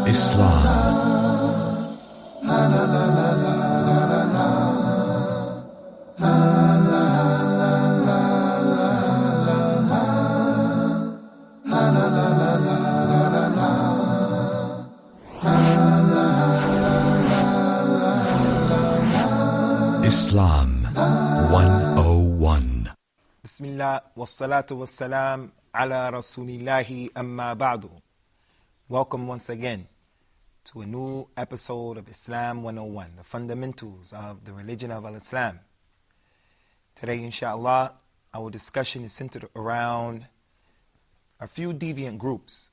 Islam. Islam 101. Bismillah wassalatu wassalam ala rasulillahi amma ba'du. Welcome once again to a new episode of Islam 101, the fundamentals of the religion of Al-Islam. Today, inshallah, our discussion is centered around a few deviant groups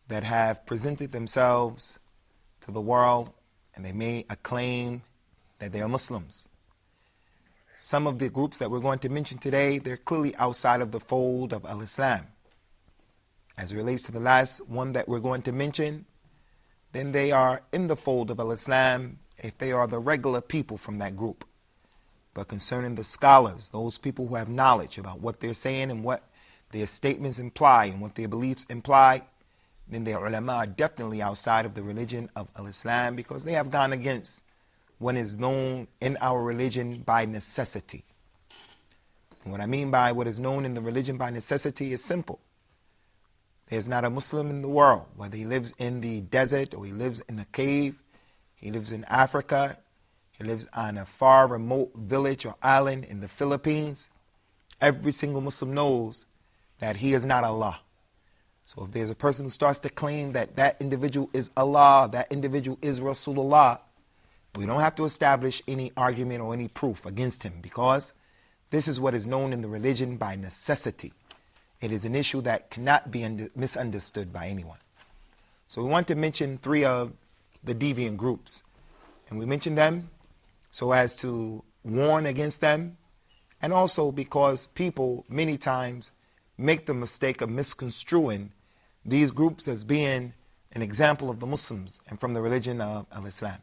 that have presented themselves to the world and they made a claim that they are Muslims. Some of the groups that we're going to mention today, they're clearly outside of the fold of Al-Islam. As it relates to the last one that we're going to mention, then they are in the fold of Al-Islam if they are the regular people from that group. But concerning the scholars, those people who have knowledge about what they're saying and what their statements imply and what their beliefs imply, then the ulama are definitely outside of the religion of Al-Islam because they have gone against what is known in our religion by necessity. And what I mean by what is known in the religion by necessity is simple. There's not a Muslim in the world, whether he lives in the desert or he lives in a cave, he lives in Africa, he lives on a far remote village or island in the Philippines. Every single Muslim knows that he is not Allah. So if there's a person who starts to claim that that individual is Allah, that individual is Rasulullah, we don't have to establish any argument or any proof against him because this is what is known in the religion by necessity. It is an issue that cannot be misunderstood by anyone. So we want to mention three of the deviant groups. And we mention them so as to warn against them, and also because people many times make the mistake of misconstruing these groups as being an example of the Muslims and from the religion of Al-Islam.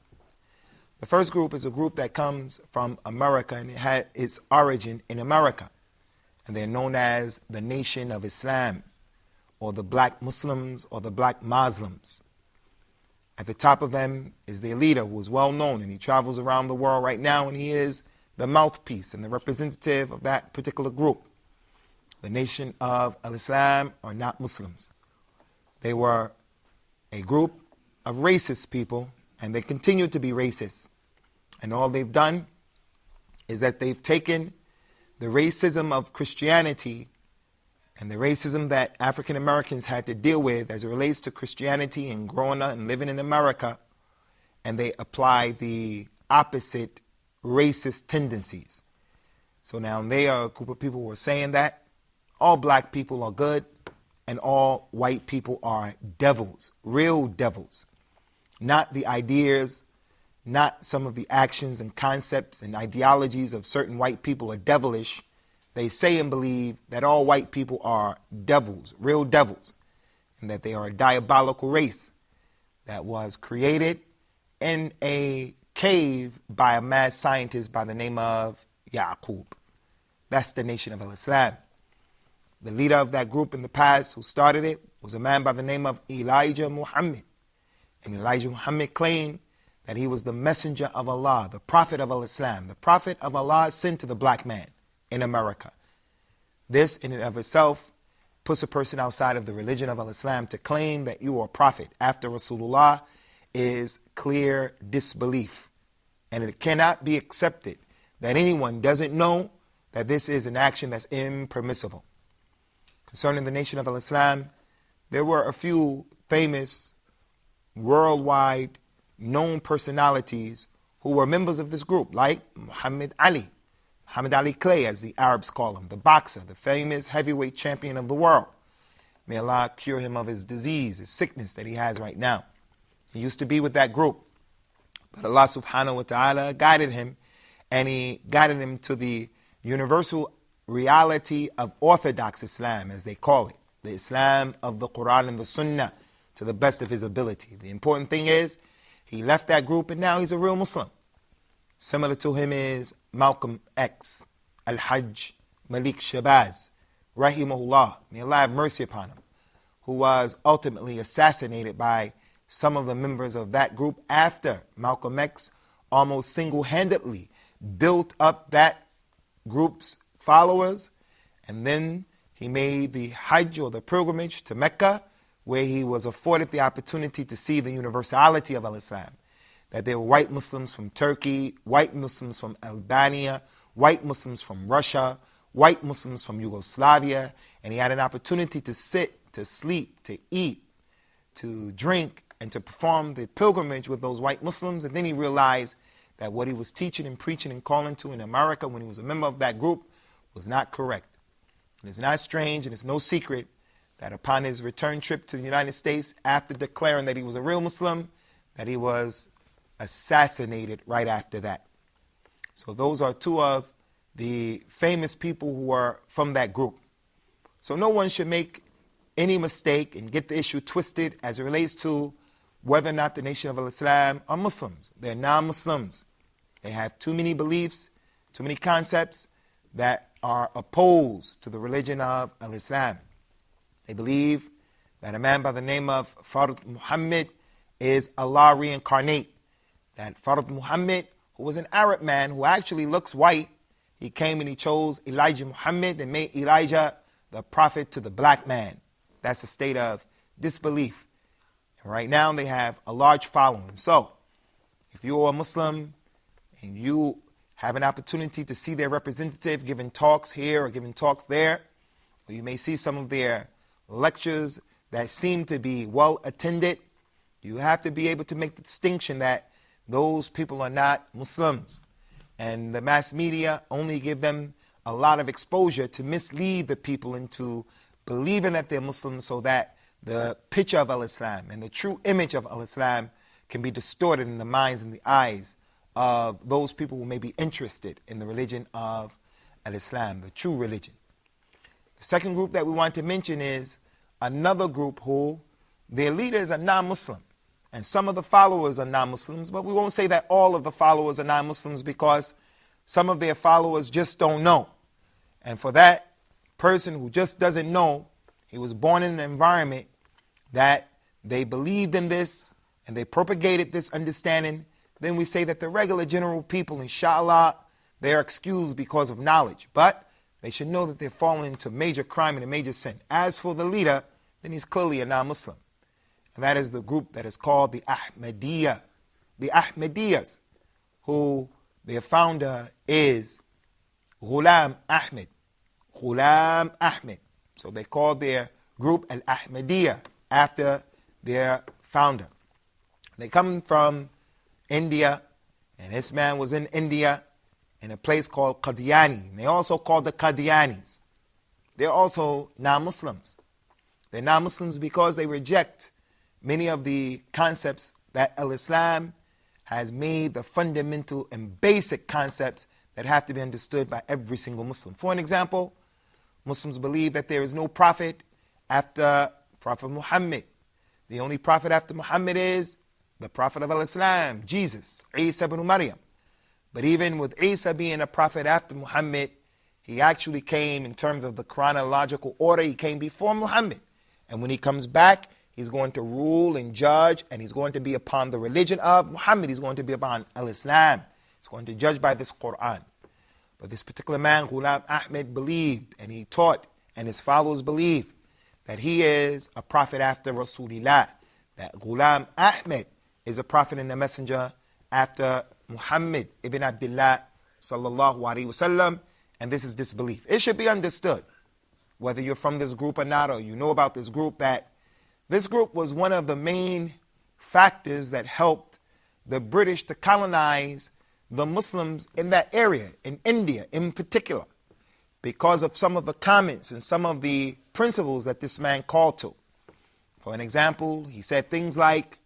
The first group is a group that comes from America and it had its origin in America. And they're known as the Nation of Islam, or the Black Muslims, or the Black Muslims. At the top of them is their leader, who is well known, and he travels around the world right now, and he is the mouthpiece and the representative of that particular group. The Nation of Al-Islam are not Muslims. They were a group of racist people, and they continue to be racist. And all they've done is that they've taken the racism of Christianity and the racism that African Americans had to deal with as it relates to Christianity and growing up and living in America, and they apply the opposite racist tendencies. So now they are a group of people who are saying that all black people are good and all white people are devils, real devils. Not the ideas, not some of the actions and concepts and ideologies of certain white people are devilish. They say and believe that all white people are devils, real devils, and that they are a diabolical race that was created in a cave by a mad scientist by the name of Yaqub. That's the Nation of Al-Islam. The leader of that group in the past who started it was a man by the name of Elijah Muhammad. And Elijah Muhammad claimed that he was the messenger of Allah, the prophet of Al-Islam, the prophet of Allah sent to the black man in America. This in and of itself puts a person outside of the religion of Al-Islam. To claim that you are a prophet after Rasulullah is clear disbelief. And it cannot be accepted that anyone doesn't know that this is an action that's impermissible. Concerning the Nation of Al-Islam, there were a few famous worldwide known personalities who were members of this group, like Muhammad Ali Clay, as the Arabs call him, the boxer, the famous heavyweight champion of the world. May Allah cure him of his disease, his sickness that he has right now. He used to be with that group, but Allah subhanahu wa ta'ala guided him, and he guided him to the universal reality of Orthodox Islam, as they call it, the Islam of the Quran and the Sunnah, to the best of his ability. The important thing is, he left that group and now he's a real Muslim. Similar to him is Malcolm X, Al-Hajj Malik Shabazz, rahimahullah, may Allah have mercy upon him, who was ultimately assassinated by some of the members of that group after Malcolm X almost single-handedly built up that group's followers. And then he made the Hajj, or the pilgrimage, to Mecca, where he was afforded the opportunity to see the universality of Islam. That there were white Muslims from Turkey, white Muslims from Albania, white Muslims from Russia, white Muslims from Yugoslavia, and he had an opportunity to sit, to sleep, to eat, to drink, and to perform the pilgrimage with those white Muslims. And then he realized that what he was teaching and preaching and calling to in America when he was a member of that group was not correct. And it's not strange, and it's no secret, that upon his return trip to the United States, after declaring that he was a real Muslim, that he was assassinated right after that. So those are two of the famous people who are from that group. So no one should make any mistake and get the issue twisted as it relates to whether or not the Nation of Islam are Muslims. They're non-Muslims. They have too many beliefs, too many concepts that are opposed to the religion of Islam. They believe that a man by the name of Fard Muhammad is Allah reincarnate. That Fard Muhammad, who was an Arab man who actually looks white, he came and he chose Elijah Muhammad and made Elijah the prophet to the black man. That's a state of disbelief. And right now they have a large following. So, if you're a Muslim and you have an opportunity to see their representative giving talks here or giving talks there, or you may see some of their lectures that seem to be well attended, you have to be able to make the distinction that those people are not Muslims. And the mass media only give them a lot of exposure to mislead the people into believing that they're Muslims, so that the picture of Al-Islam and the true image of Al-Islam can be distorted in the minds and the eyes of those people who may be interested in the religion of Al-Islam, the true religion. The second group that we want to mention is another group who their leaders are non-Muslim. And some of the followers are non-Muslims, but we won't say that all of the followers are non-Muslims, because some of their followers just don't know. And for that person who just doesn't know, he was born in an environment that they believed in this and they propagated this understanding, then we say that the regular general people, inshallah, they are excused because of knowledge. But they should know that they're falling into major crime and a major sin. As for the leader, then he's clearly a non-Muslim. And that is the group that is called the Ahmadiyya. The Ahmadiyyas, who their founder is Ghulam Ahmed. Ghulam Ahmed. So they call their group Al-Ahmadiyya after their founder. They come from India, and this man was in India in a place called Qadiani. And they also called the Qadianis. They're also non-Muslims. They're non-Muslims because they reject many of the concepts that Al-Islam has made the fundamental and basic concepts that have to be understood by every single Muslim. For an example, Muslims believe that there is no prophet after Prophet Muhammad. The only prophet after Muhammad is the prophet of Al-Islam, Jesus, Isa ibn Maryam. But even with Isa being a prophet after Muhammad, he actually came in terms of the chronological order. He came before Muhammad. And when he comes back, he's going to rule and judge, and he's going to be upon the religion of Muhammad. He's going to be upon Al-Islam. He's going to judge by this Quran. But this particular man, Ghulam Ahmed, believed, and he taught, and his followers believe, that he is a prophet after Rasulullah. That Ghulam Ahmed is a prophet and the messenger after Muhammad ibn Abdullah sallallahu alaihi wasallam. And this is disbelief. It should be understood, whether you're from this group or not, or you know about this group, that this group was one of the main factors that helped the British to colonize the Muslims in that area, in India in particular, because of some of the comments and some of the principles that this man called to. For an example, he said things like,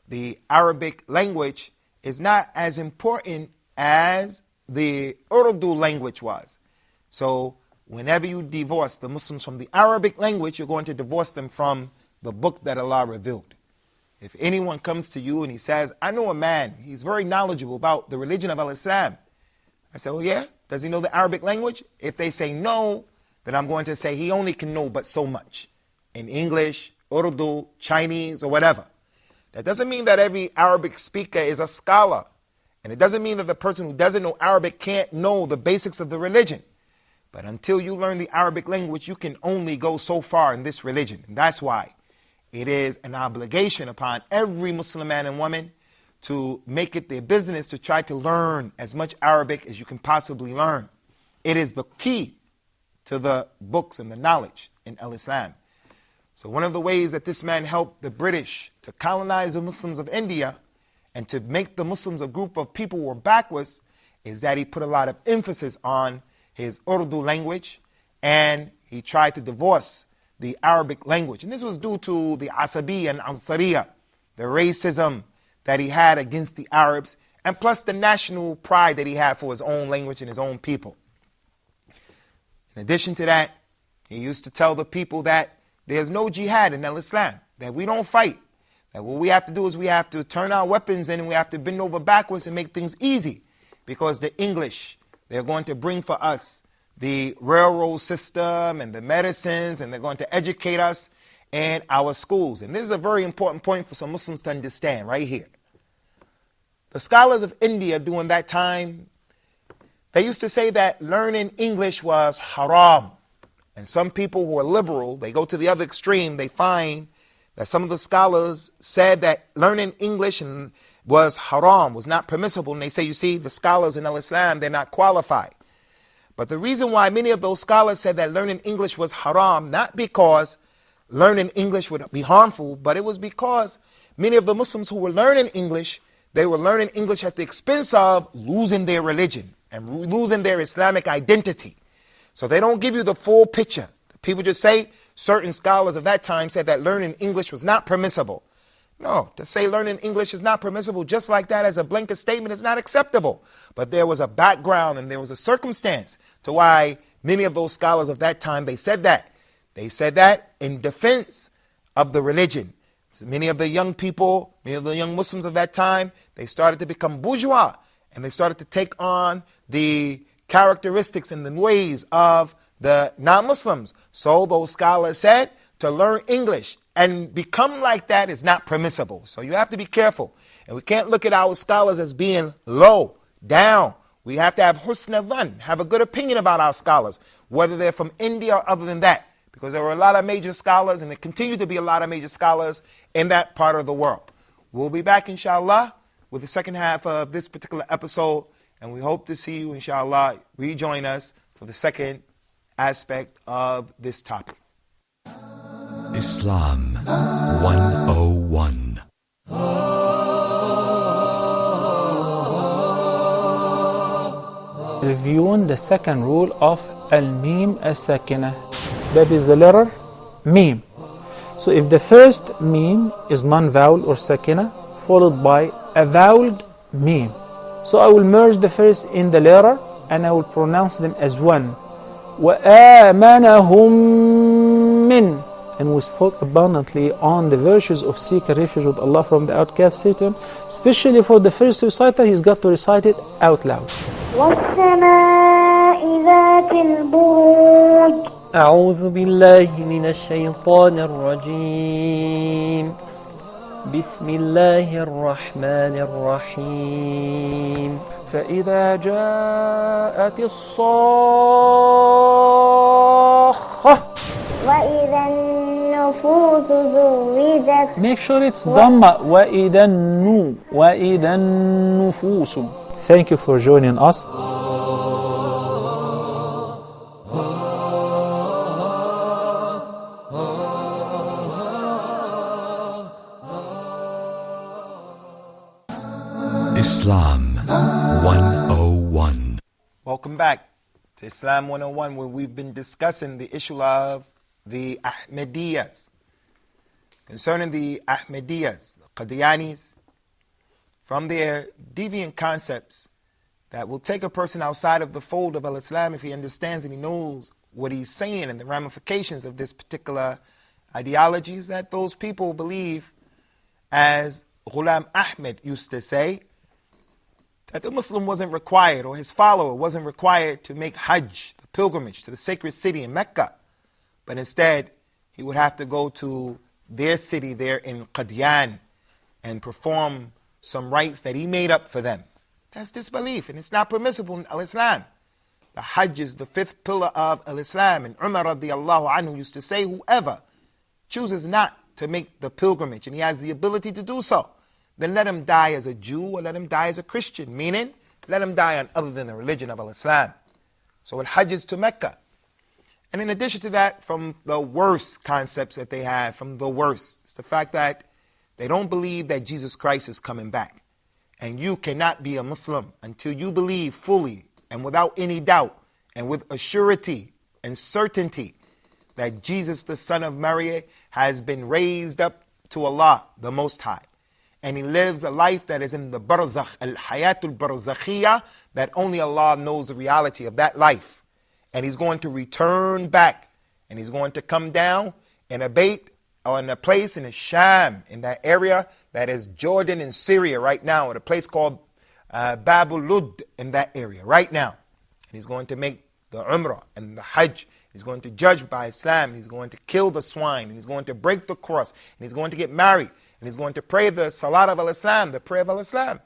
the Arabic language is not as important as the Urdu language was. So whenever you divorce the Muslims from the Arabic language, you're going to divorce them from the book that Allah revealed. If anyone comes to you and he says, I know a man, he's very knowledgeable about the religion of Al-Islam. I say, oh yeah? Does he know the Arabic language? If they say no, then I'm going to say he only can know but so much. In English, Urdu, Chinese, or whatever. That doesn't mean that every Arabic speaker is a scholar. And it doesn't mean that the person who doesn't know Arabic can't know the basics of the religion. But until you learn the Arabic language, you can only go so far in this religion. And that's why it is an obligation upon every Muslim man and woman to make it their business to try to learn as much Arabic as you can possibly learn. It is the key to the books and the knowledge in Islam. So one of the ways that this man helped the British to colonize the Muslims of India and to make the Muslims a group of people who were backwards is that he put a lot of emphasis on his Urdu language, and he tried to divorce the Arabic language. And this was due to the Asabi and Ansariya, the racism that he had against the Arabs, and plus the national pride that he had for his own language and his own people. In addition to that, he used to tell the people that there's no jihad in Islam, that we don't fight, that what we have to do is we have to turn our weapons in and we have to bend over backwards and make things easy, because the English, they're going to bring for us the railroad system and the medicines, and they're going to educate us in our schools. And this is a very important point for some Muslims to understand right here. The scholars of India during that time, they used to say that learning English was haram. And some people who are liberal, they go to the other extreme, they find that some of the scholars said that learning English was haram, was not permissible. And they say, you see, the scholars in Islam, they're not qualified. But the reason why many of those scholars said that learning English was haram, not because learning English would be harmful, but it was because many of the Muslims who were learning English, they were learning English at the expense of losing their religion and losing their Islamic identity. So they don't give you the full picture. People just say, certain scholars of that time said that learning English was not permissible. No, to say learning English is not permissible just like that as a blanket statement is not acceptable. But there was a background and there was a circumstance to why many of those scholars of that time, they said that. They said that in defense of the religion. So many of the young people, many of the young Muslims of that time, they started to become bourgeois and they started to take on the characteristics and the ways of the non-Muslims. So those scholars said to learn English and become like that is not permissible. So you have to be careful. And we can't look at our scholars as being low, down. We have to have husna dhan, have a good opinion about our scholars, whether they're from India or other than that. Because there were a lot of major scholars, and there continue to be a lot of major scholars in that part of the world. We'll be back, inshallah, with the second half of this particular episode. And we hope to see you, inshallah, rejoin us for the second aspect of this topic. Islam 101. Reviewing the second rule of al-mim as-sakina. That is the letter mim. So if the first mim is non-vowel or sakina, followed by a voweled mim. So I will merge the first in the letter and I will pronounce them as one. وَآمَنَهُمْ مِنْ. And we spoke abundantly on the virtues of seeking refuge with Allah from the outcast Satan. Especially for the first reciter, he's got to recite it out loud. وَالسَّمَاءِ ذَاتِ الْبُرُوجِ. أعوذ بالله من الشيطان الرجيم. بسم الله الرحمن الرحيم. فإذا جاءت الصاخة. وَإِذَا النُّفُوسُ زُوِّجَتْ. Make sure it's Dhamma. وَإِذَا النُّفُوسُ. Thank you for joining us. Islam 101. Welcome back to Islam 101, where we've been discussing the issue of the Ahmadiyyas. Concerning the Ahmadiyyas, the Qadianis, from their deviant concepts that will take a person outside of the fold of al-Islam if he understands and he knows what he's saying and the ramifications of this particular ideology, is that those people believe, as Ghulam Ahmed used to say, that the Muslim wasn't required, or his follower wasn't required to make Hajj, the pilgrimage to the sacred city in Mecca, but instead he would have to go to their city there in Qadian, and perform some rites that he made up for them. That's disbelief, and it's not permissible in Islam. The Hajj is the fifth pillar of Islam, and Umar radiallahu anhu used to say, whoever chooses not to make the pilgrimage and he has the ability to do so, then let him die as a Jew or let him die as a Christian, meaning let him die on other than the religion of Islam. So it Hajj is to Mecca. And in addition to that, from the worst concepts that they have, from the worst, it's the fact that they don't believe that Jesus Christ is coming back. And you cannot be a Muslim until you believe fully and without any doubt and with a surety and certainty that Jesus, the son of Mary, has been raised up to Allah, the Most High. And he lives a life that is in the barzakh, al-hayatul barzakhiyah, that only Allah knows the reality of that life. And he's going to return back. And he's going to come down in a bait or in a place in the Sham, in that area that is Jordan and Syria right now, at a place called Babul Lud in that area right now. And he's going to make the Umrah and the Hajj. He's going to judge by Islam. He's going to kill the swine. And he's going to break the cross. And he's going to get married. And he's going to pray the Salat of al-Islam, the prayer of al-Islam.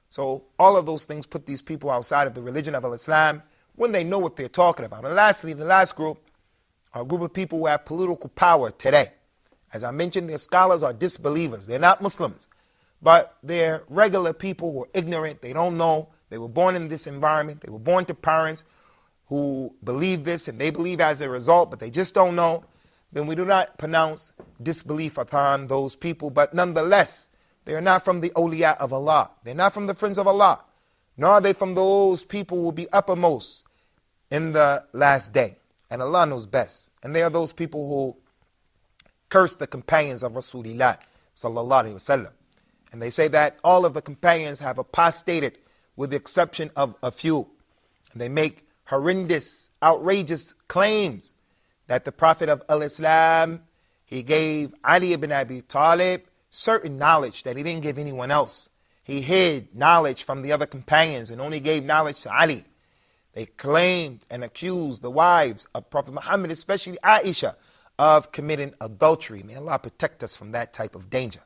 So all of those things put these people outside of the religion of al-Islam when they know what they're talking about. And lastly, the last group are a group of people who have political power today. As I mentioned, their scholars are disbelievers. They're not Muslims. But they're regular people who are ignorant. They don't know. They were born in this environment. They were born to parents who believe this and they believe as a result, but they just don't know. Then we do not pronounce disbelief upon those people. But nonetheless, they are not from the awliya of Allah. They're not from the friends of Allah. Nor are they from those people who will be uppermost in the last day. And Allah knows best. And they are those people who curse the companions of Rasulullah sallallahu alaihi wasallam. And they say that all of the companions have apostated with the exception of a few. And they make horrendous, outrageous claims that the Prophet of al-Islam, he gave Ali ibn Abi Talib certain knowledge that he didn't give anyone else. He hid knowledge from the other companions and only gave knowledge to Ali. They claimed and accused the wives of Prophet Muhammad, especially Aisha, of committing adultery. May Allah protect us from that type of danger.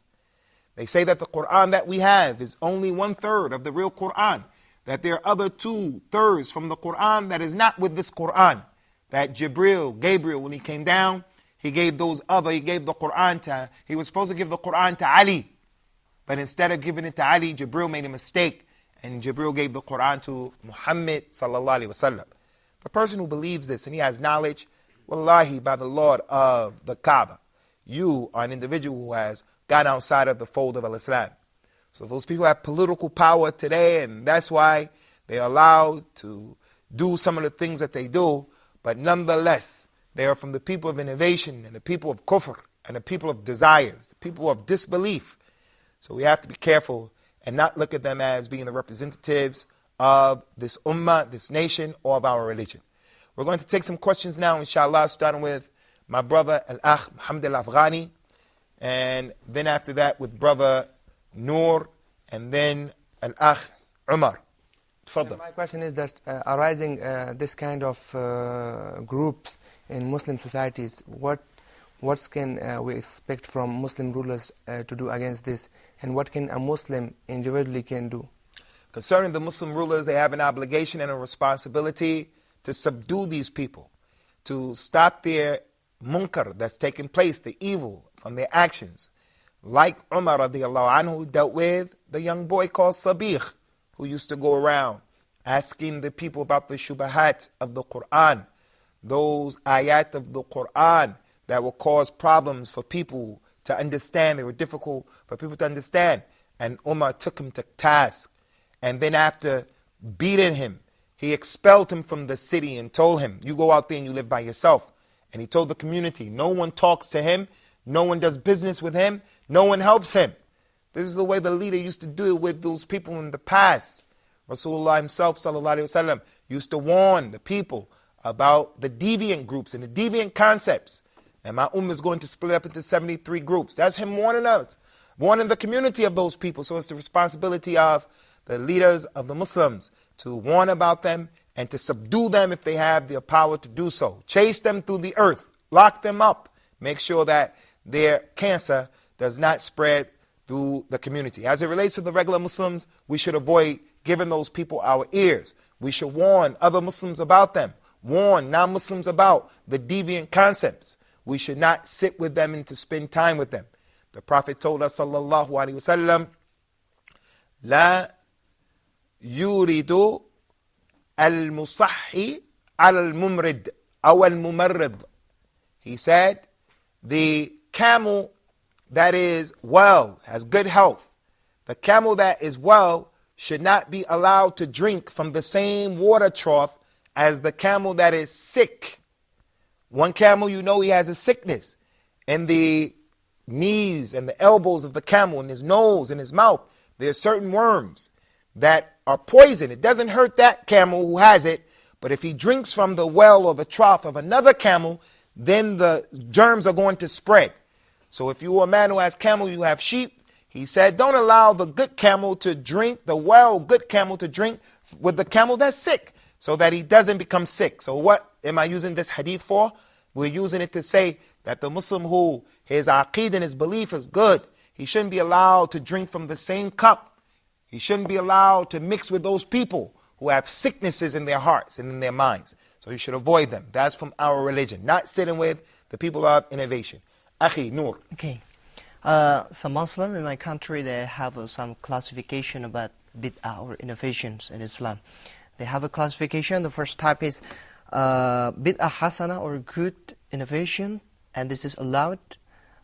They say that the Quran that we have is only 1/3 of the real Quran. That there are other 2/3 from the Quran that is not with this Quran. That Gabriel, when he came down, he gave the Quran to, he was supposed to give the Quran to Ali. But instead of giving it to Ali, Gabriel made a mistake. And Gabriel gave the Quran to Muhammad sallallahu alaihi wasallam. The person who believes this and he has knowledge, wallahi, by the Lord of the Kaaba, you are an individual who has gone outside of the fold of al-Islam. So those people have political power today, and that's why they are allowed to do some of the things that they do. But nonetheless, they are from the people of innovation and the people of kufr and the people of desires, the people of disbelief. So we have to be careful and not look at them as being the representatives of this ummah, this nation, or of our religion. We're going to take some questions now, inshallah, starting with my brother Al-Akh Muhammad Al-Afghani, and then after that with brother Noor, and then Al-Akh Umar. Tfaddal. My question is that arising this kind of groups in Muslim societies, what can we expect from Muslim rulers to do against this, and what can a Muslim individually can do? Concerning the Muslim rulers, they have an obligation and a responsibility to subdue these people, to stop their munkar that's taking place, the evil from their actions. Like Umar radiallahu anhu dealt with the young boy called Sabih, who used to go around asking the people about the shubahat of the Quran, those ayat of the Quran that will cause problems for people to understand. They were difficult for people to understand. And Umar took him to task. And then after beating him, he expelled him from the city and told him, you go out there and you live by yourself. And he told the community, no one talks to him, no one does business with him, no one helps him. This is the way the leader used to do it with those people in the past. Rasulullah himself, sallallahu alaihi wasallam, used to warn the people about the deviant groups and the deviant concepts. And my ummah is going to split up into 73 groups. That's him warning us, warning the community of those people. So it's the responsibility of the leaders of the Muslims to warn about them and to subdue them if they have the power to do so. Chase them through the earth. Lock them up. Make sure that their cancer does not spread through the community. As it relates to the regular Muslims, we should avoid giving those people our ears. We should warn other Muslims about them, warn non-Muslims about the deviant concepts. We should not sit with them and to spend time with them. The Prophet told us, sallallahu alaihi wasallam, لا يريد المصحي على الممرض أو الممرض. He said, the camel that is well, has good health, the camel that is well should not be allowed to drink from the same water trough as the camel that is sick. One camel, you know, he has a sickness in the knees and the elbows of the camel, in his nose, in his mouth. There are certain worms that are poison. It doesn't hurt that camel who has it, but if he drinks from the well or the trough of another camel, then the germs are going to spread. So if you are a man who has camel, you have sheep, he said, don't allow the good camel to drink, the well good camel to drink with the camel that's sick, so that he doesn't become sick. So what am I using this hadith for? We're using it to say that the Muslim who his aqeed and his belief is good, he shouldn't be allowed to drink from the same cup. He shouldn't be allowed to mix with those people who have sicknesses in their hearts and in their minds. So you should avoid them. That's from our religion, not sitting with the people of innovation. Akhi, Noor. Okay. Some Muslim in my country, they have some classification about bid'ah or innovations in Islam. They have a classification. The first type is bid'ah hasana or good innovation, and this is allowed.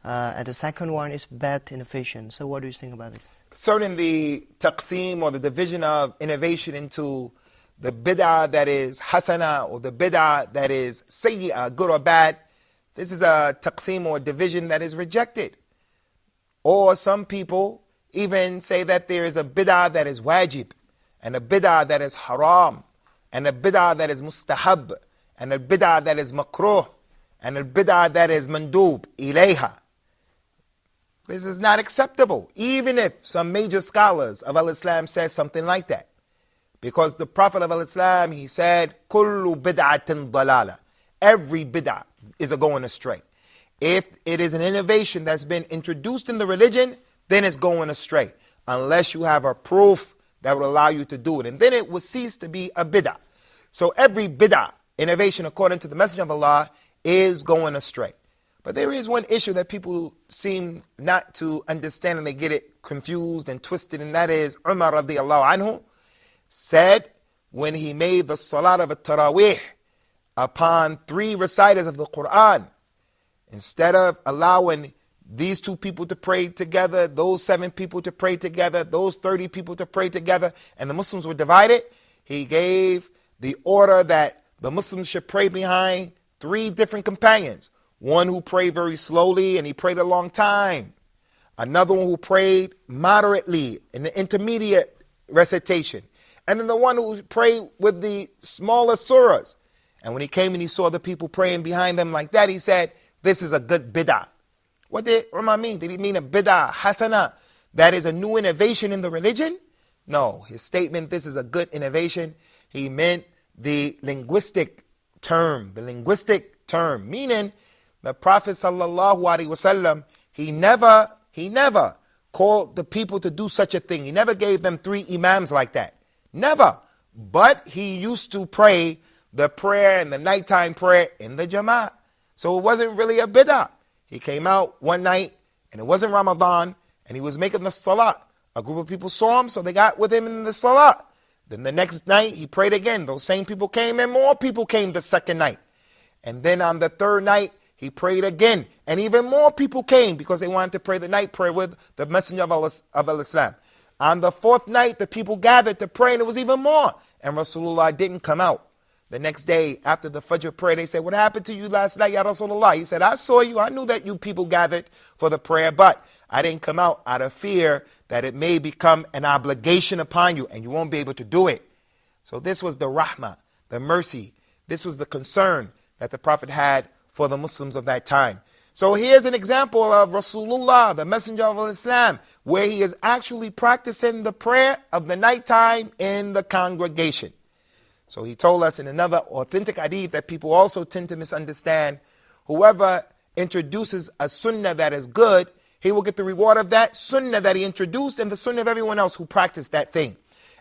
And the second one is bad innovation. So what do you think about this? Concerning the taqseem or the division of innovation into the bid'ah that is hasana or the bid'ah that is sayyi'ah, good or bad, this is a taqseem or division that is rejected. Or some people even say that there is a bid'ah that is wajib, and a bid'ah that is haram, and a bid'ah that is mustahab, and a bid'ah that is makruh, and a bid'ah that is mandub, ilayha. This is not acceptable, even if some major scholars of al-Islam said something like that. Because the Prophet of al-Islam, he said, kullu bid'atin dalala. Every bid'ah is a going astray. If it is an innovation that's been introduced in the religion, then it's going astray, unless you have a proof that would allow you to do it. And then it will cease to be a bid'ah. So every bid'ah, innovation according to the Messenger of Allah, is going astray. But there is one issue that people seem not to understand, and they get it confused and twisted, and that is Umar radiallahu anhu said when he made the salat of at-tarawih upon 3 reciters of the Quran, instead of allowing these 2 people to pray together, those 7 people to pray together, those 30 people to pray together, and the Muslims were divided, he gave the order that the Muslims should pray behind 3 different companions. One who prayed very slowly and he prayed a long time. Another one who prayed moderately in the intermediate recitation. And then the one who prayed with the smaller surahs. And when he came and he saw the people praying behind them like that, he said, this is a good bid'ah. What did Umar mean? Did he mean a bid'ah hasana, that is a new innovation in the religion? No, his statement, this is a good innovation, he meant the linguistic term, meaning the Prophet sallallahu alaihi wasallam, he never called the people to do such a thing. He never gave them 3 imams like that. Never. But he used to pray the prayer and the nighttime prayer in the Jama'ah. So it wasn't really a bid'ah. He came out one night, and it wasn't Ramadan, and he was making the salat. A group of people saw him, so they got with him in the salat. Then the next night, he prayed again. Those same people came, and more people came the second night. And then on the third night, he prayed again, and even more people came because they wanted to pray the night prayer with the Messenger of Islam. On the 4th night, the people gathered to pray, and it was even more. And Rasulullah didn't come out. The next day, after the Fajr prayer, they said, what happened to you last night, Ya Rasulullah? He said, I saw you. I knew that you people gathered for the prayer, but I didn't come out out of fear that it may become an obligation upon you, and you won't be able to do it. So this was the rahmah, the mercy. This was the concern that the Prophet had for the Muslims of that time. So here's an example of Rasulullah, the Messenger of Islam, where he is actually practicing the prayer of the nighttime in the congregation. So he told us in another authentic hadith that people also tend to misunderstand, whoever introduces a sunnah that is good, he will get the reward of that sunnah that he introduced and the sunnah of everyone else who practiced that thing.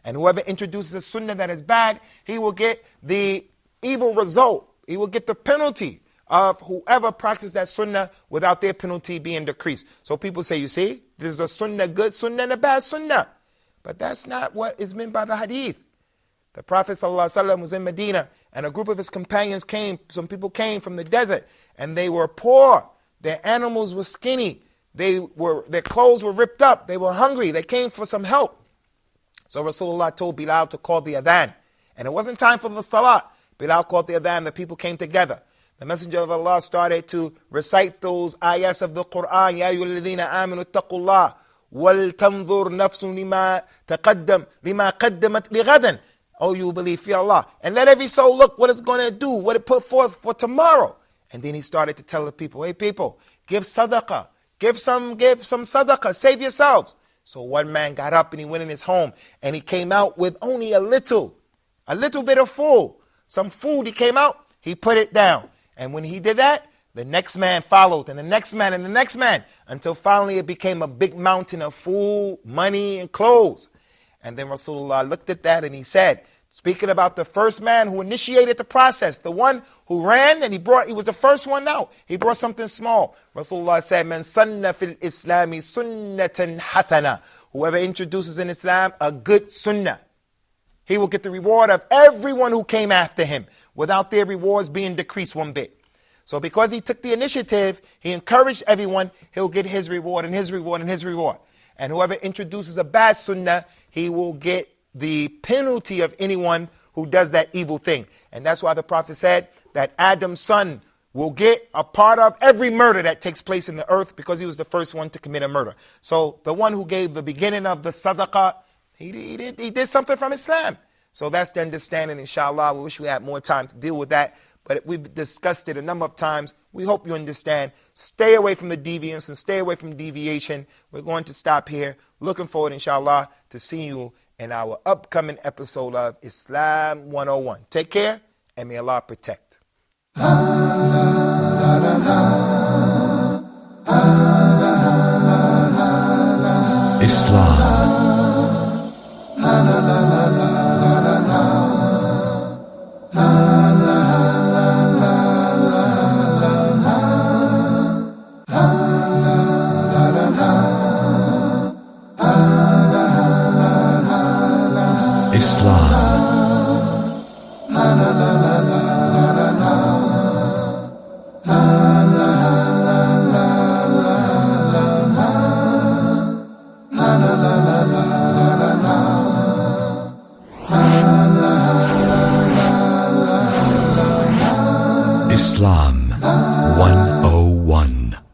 And whoever introduces a sunnah that is bad, he will get the evil result. He will get the penalty of whoever practiced that sunnah without their penalty being decreased. So people say, you see, there's a sunnah, good sunnah and a bad sunnah. But that's not what is meant by the hadith. The Prophet ﷺ was in Medina and a group of his companions came, some people came from the desert and they were poor. Their animals were skinny. Their clothes were ripped up. They were hungry. They came for some help. So Rasulullah told Bilal to call the adhan. And it wasn't time for the salah. Bilal called the adhan. The people came together. The Messenger of Allah started to recite those ayahs of the Quran. Ya ayyuhalladhina amanu ittaqullah wal tanzur nafsun lima qaddamat lighadan. Oh, you believe, fear Allah. And let every soul look what it's going to do, what it put forth for tomorrow. And then he started to tell the people, hey people, give sadaqah. Give some sadaqah. Save yourselves. So one man got up and he went in his home and he came out with only a little bit of food. Some food, he came out, he put it down. And when he did that, the next man followed and the next man and the next man until finally it became a big mountain of food, money, and clothes. And then Rasulullah looked at that and he said, speaking about the first man who initiated the process, the one who ran and he was the first one out. He brought something small. Rasulullah said, Man sanna fil islami sunnatan hasana. Whoever introduces in Islam a good sunnah, he will get the reward of everyone who came after him without their rewards being decreased one bit. So because he took the initiative, he encouraged everyone, he'll get his reward and his reward and his reward. And whoever introduces a bad sunnah, he will get the penalty of anyone who does that evil thing. And that's why the Prophet said that Adam's son will get a part of every murder that takes place in the earth because he was the first one to commit a murder. So the one who gave the beginning of the sadaqah, he did something from Islam. So that's the understanding, inshallah. We wish we had more time to deal with that, but we've discussed it a number of times. We hope you understand. Stay away from the deviance and stay away from deviation. We're going to stop here. Looking forward, inshallah, to seeing you in our upcoming episode of Islam 101. Take care, and may Allah protect. Islam. Islam.